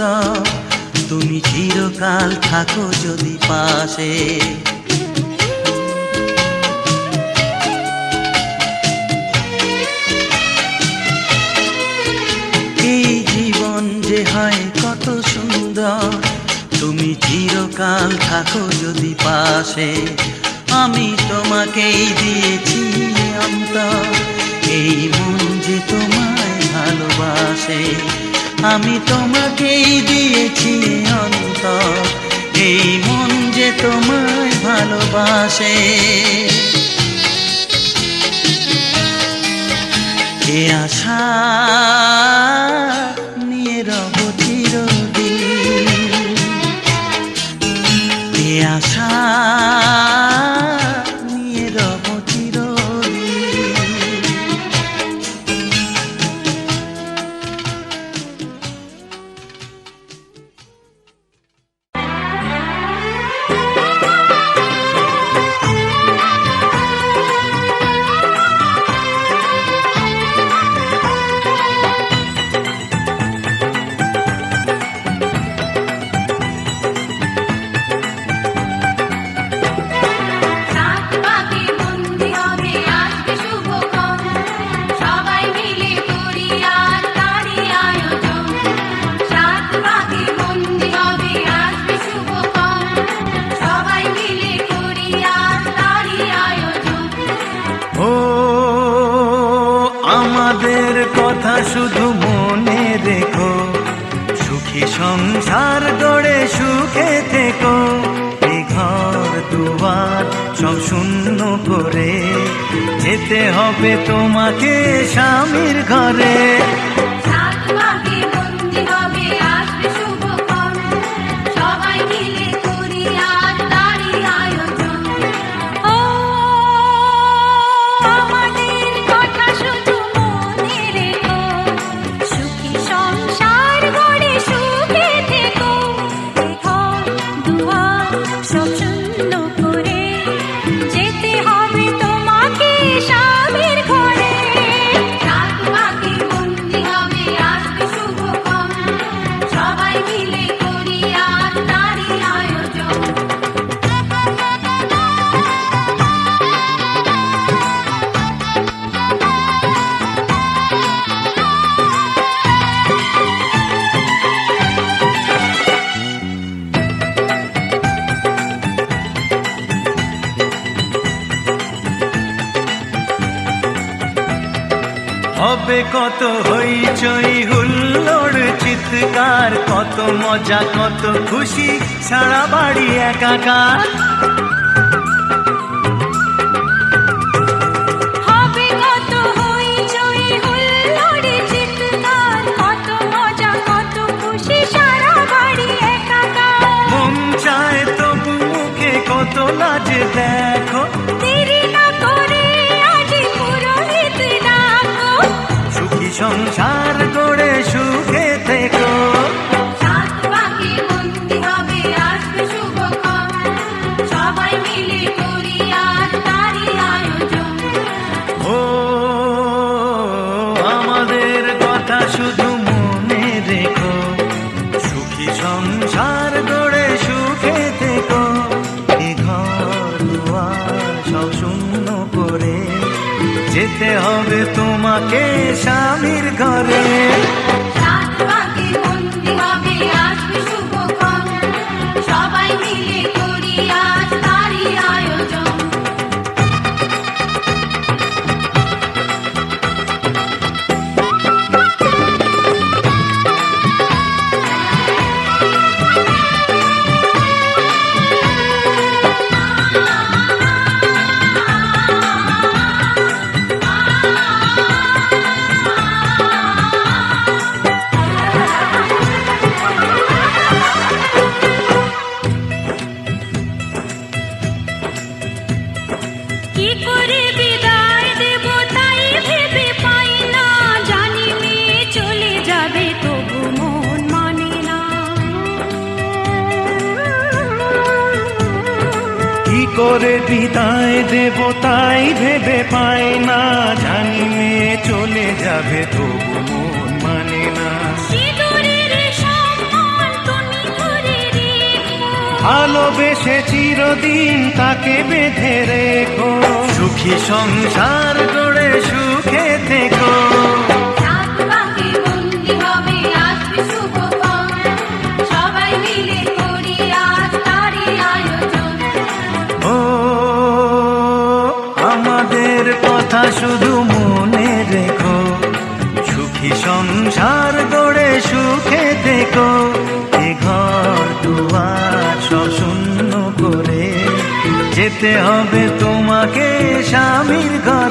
সুন্দর, তুমি চিরকাল থাকো যদি পাশে। এই জীবন যে হয় কত সুন্দর, তুমি চিরকাল থাকো যদি পাশে। আমি তোমাকেই দিয়েছি অন্তর, এই মন যে তোমায় ভালোবাসে। আমি তোমাকেই দিয়েছি অন্তর, এই মন যে তোমায় ভালোবাসে। এ আশা নিয়ে রব চিরদিন, এ আশা নিয়ে রব চিরদিন। আমাদের কথা শুধু মনে রেখো, সুখী সংসার গড়ে সুখে থেকো। এই ঘর দুয়ার সব শূন্য করে যেতে হবে তোমাকে স্বামীর ঘরে। হবে কত হইচই হুল্লোড় চিৎকার, কত মজা কত খুশি সারা বাড়ি একাকার। হবে কত হইচই হুল্লোড় চিৎকার, কত মজা কত খুশি সারা বাড়ি একাকার। মন চায় তবু মুখে কত লাজ দেখো, দেরি না করে আজ পুরোহিত ডাকো। সুখী সংসার গড়ে সুখে থেকো। সাত পাকে বন্দি হবে আসবে শুভক্ষণ, সবাই মিলে করি আজ তারই আয়োজন। ও আমাদের কথা শুধু মনে রেখো, সুখী সংসার গড়ে সুখে থেকো। এ ঘর দুয়ার সব শূন্য করে যেতে হবে তোমাকে স্বামীর ঘরে। সাত পাকে বন্দি হবে আসবে শুভক্ষণ, সবাই মিলে করি আজ তারই আয়োজন। কি করে বিদায় দেব তাই ভেবে পাই না, জানি মেয়ে চলে যাবে তবু মন মানে না। কি করে বিদায় দেব তাই ভেবে পাই না, জানি মেয়ে চলে যাবে তবু মন মানে না। সিঁদুরের সম্মান ভালোবেসে চিরদিন তাকে বেঁধে রেখো, সুখী সংসার গড়ে সুখে থেকো। সাত বাঁকে বন্দী হবে আসবে শুভক্ষণ, সবাই মিলে করি আজ তারই আয়োজন। ও আমাদের কথা শুধু মনে রেখো, সুখী সংসার গড়ে সুখে থেকো। এ ঘর দুয়ার সব শূন্য করে যেতে হবে তোমাকে স্বামীর ঘরে।